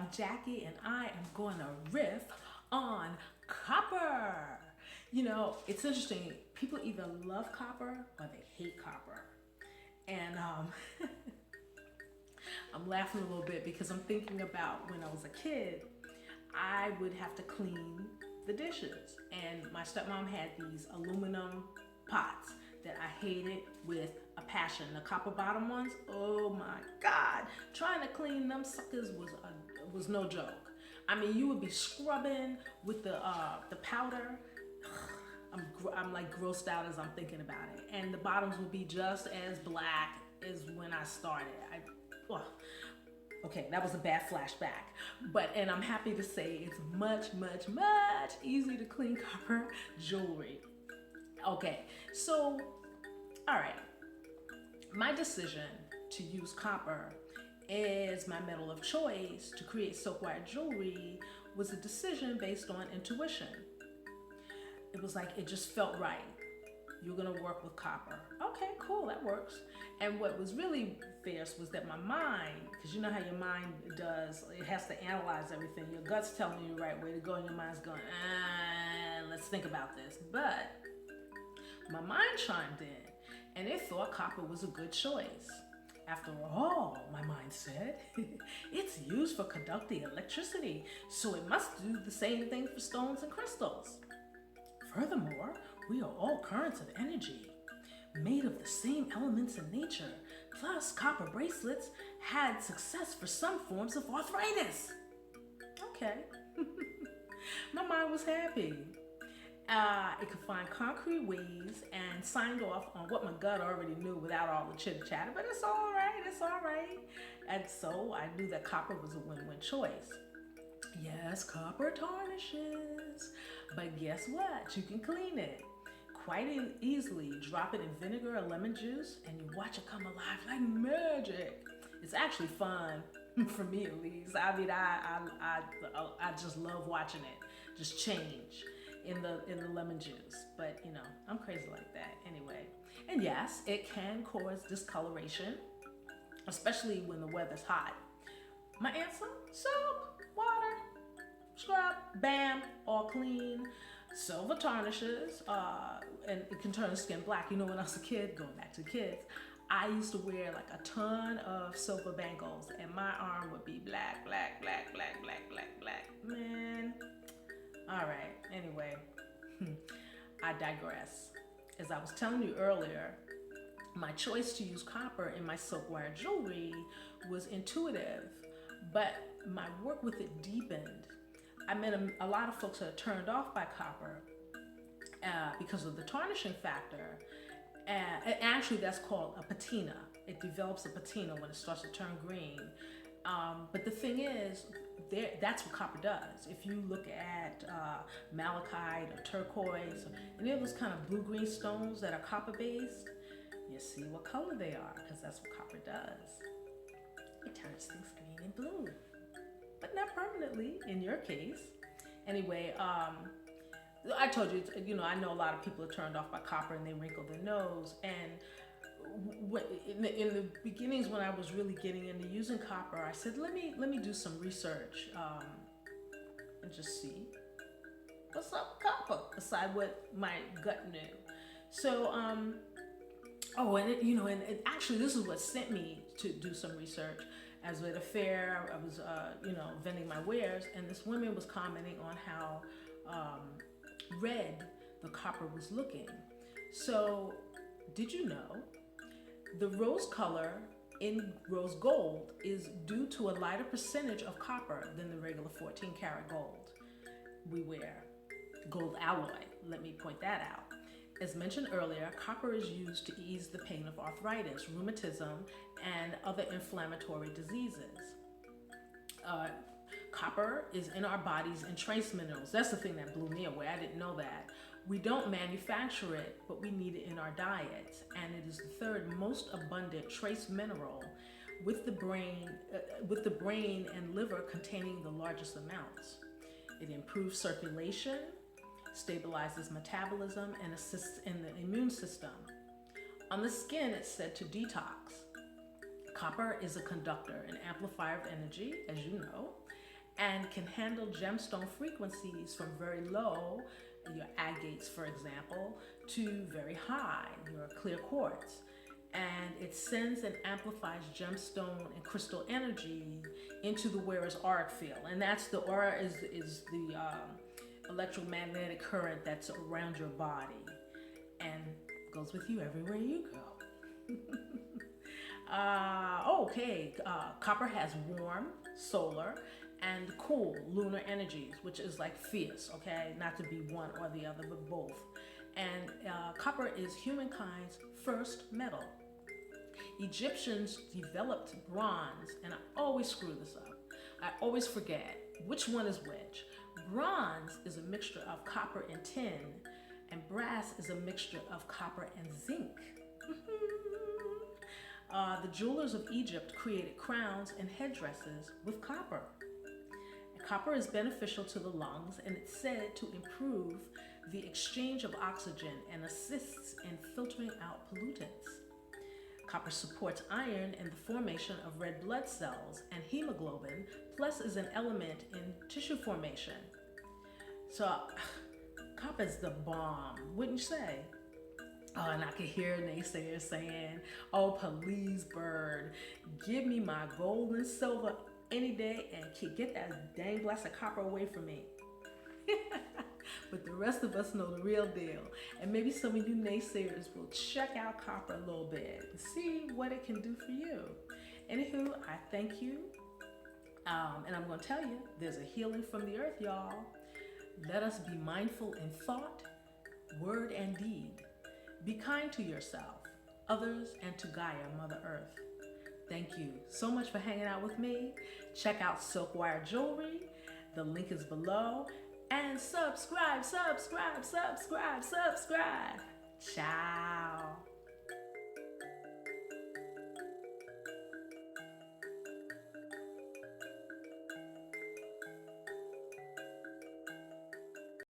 I'm Jackie and I am going to riff on copper. You know, it's interesting. People either love copper or they hate copper. And I'm laughing a little bit because I'm thinking about when I was a kid, I would have to clean the dishes. And my stepmom had these aluminum pots that I hated with a passion. The copper bottom ones, oh my God. Trying to clean them suckers was no joke. I mean, you would be scrubbing with the powder. I'm like grossed out as I'm thinking about it. And the bottoms would be just as black as when I started. Okay, that was a bad flashback. And I'm happy to say it's much, much, much easier to clean copper jewelry. Okay, so, all right. My decision to use copper as my metal of choice to create SilkWire jewelry was a decision based on intuition. It was like, it just felt right. You're gonna work with copper. Okay, cool, that works. And what was really fierce was that my mind, because you know how your mind does, it has to analyze everything. Your gut's telling you the right way to go and your mind's going, let's think about this. But my mind chimed in and it thought copper was a good choice. After all, my mind said, it's used for conducting electricity, so it must do the same thing for stones and crystals. Furthermore, we are all currents of energy, made of the same elements in nature. Plus, copper bracelets had success for some forms of arthritis. Okay. My mind was happy. It could find concrete ways and signed off on what my gut already knew without all the chitter chatter, but it's all right, it's all right. And so I knew that copper was a win-win choice. Yes, copper tarnishes, but guess what? You can clean it quite easily. Drop it in vinegar or lemon juice and you watch it come alive like magic. It's actually fun, for me at least. I mean, I just love watching it just change in the lemon juice. But you know, I'm crazy like that anyway. And yes, it can cause discoloration, especially when the weather's hot. My answer: soap, water, scrub, bam, all clean. Silver tarnishes, and it can turn the skin black. You know, when I was a kid, going back to kids, I used to wear like a ton of silver bangles and my arm would be black, black, black, black, black, black, black. Man. All right, anyway, I digress. As I was telling you earlier, my choice to use copper in my SilkWire jewelry was intuitive, but my work with it deepened. I met a lot of folks that are turned off by copper because of the tarnishing factor. And actually, that's called a patina. It develops a patina when it starts to turn green. But the thing is, that's what copper does. If you look at malachite or turquoise, or any of those kind of blue-green stones that are copper-based, you see what color they are, because that's what copper does. It turns things green and blue. But not permanently, in your case. Anyway, I told you, you know, I know a lot of people are turned off by copper and they wrinkle their nose. And in the beginnings, when I was really getting into using copper, I said, let me do some research and just see what's up with copper, aside what my gut knew. So, and actually, this is what sent me to do some research. As at a fair, I was, vending my wares, and this woman was commenting on how red the copper was looking. So, did you know the rose color in rose gold is due to a lighter percentage of copper than the regular 14 karat gold we wear? Gold alloy, let me point that out. As mentioned earlier, copper is used to ease the pain of arthritis, rheumatism, and other inflammatory diseases. Copper is in our bodies in trace minerals. That's the thing that blew me away. I didn't know that. We don't manufacture it, but we need it in our diets. And it is the third most abundant trace mineral, with the brain and liver containing the largest amounts. It improves circulation, stabilizes metabolism, and assists in the immune system. On the skin, it's said to detox. Copper is a conductor, an amplifier of energy, as you know, and can handle gemstone frequencies from very low, your agates for example, to very high, your clear quartz. And it sends and amplifies gemstone and crystal energy into the wearer's auric field. And that's the aura is the electromagnetic current that's around your body and goes with you everywhere you go. Copper has warm, solar, and cool lunar energies, which is like fierce, okay? Not to be one or the other, but both. And copper is humankind's first metal. Egyptians developed bronze, and I always screw this up. I always forget which one is which. Bronze is a mixture of copper and tin, and brass is a mixture of copper and zinc. The jewelers of Egypt created crowns and headdresses with copper. And copper is beneficial to the lungs, and it's said to improve the exchange of oxygen and assists in filtering out pollutants. Copper supports iron in the formation of red blood cells and hemoglobin, plus is an element in tissue formation. So, copper is the bomb, wouldn't you say? Oh, and I could hear naysayers saying, oh, please, Bird, give me my gold and silver any day and get that dang blessed copper away from me. But the rest of us know the real deal. And maybe some of you naysayers will check out copper a little bit and see what it can do for you. Anywho, I thank you. And I'm going to tell you, there's a healing from the earth, y'all. Let us be mindful in thought, word, and deed. Be kind to yourself, others, and to Gaia, Mother Earth. Thank you so much for hanging out with me. Check out SilkWire Jewelry. The link is below. And subscribe. Ciao.